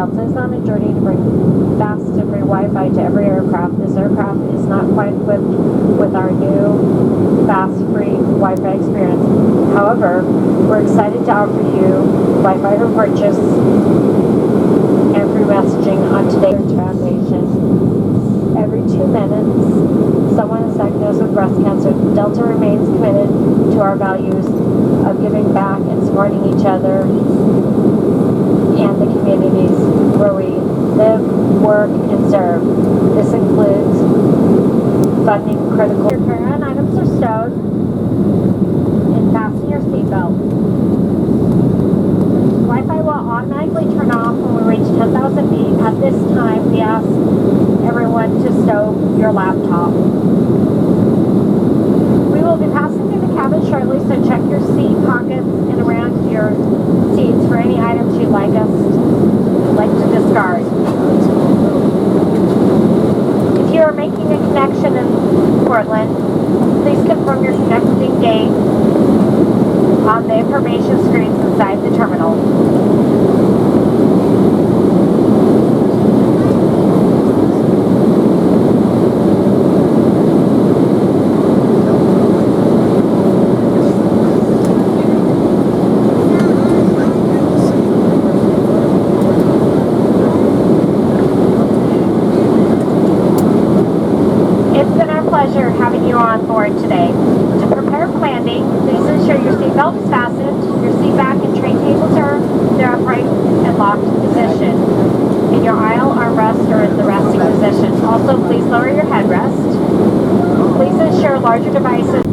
Delta is on a journey to bring fast and free Wi-Fi to every aircraft. This aircraft is not quite equipped with our new fast, free Wi-Fi experience. However, we're excited to offer you Wi-Fi for purchase and free messaging on today's Foundation. Every 2 minutes, someone is diagnosed with breast cancer. Delta remains committed to our values of giving back and supporting each other and the communities where we live, work, and serve. This includes funding critical. Your carry-on items are stowed and fasten your seatbelt. Wi-Fi will automatically turn off when we reach 10,000 feet. At this time, we ask everyone to stow your laptop. We will be passing through the cabin shortly, so check your seat pockets and around your seats for any items you'd like to discard. If you are making a connection in Portland, please confirm your connecting gate on the information screens inside the terminal. Pleasure having you on board today. To prepare for landing, please ensure your seatbelt is fastened, your seat back and tray tables are in their upright and locked position, and your aisle armrests are in the resting position. Also, please lower your headrest. Please ensure larger devices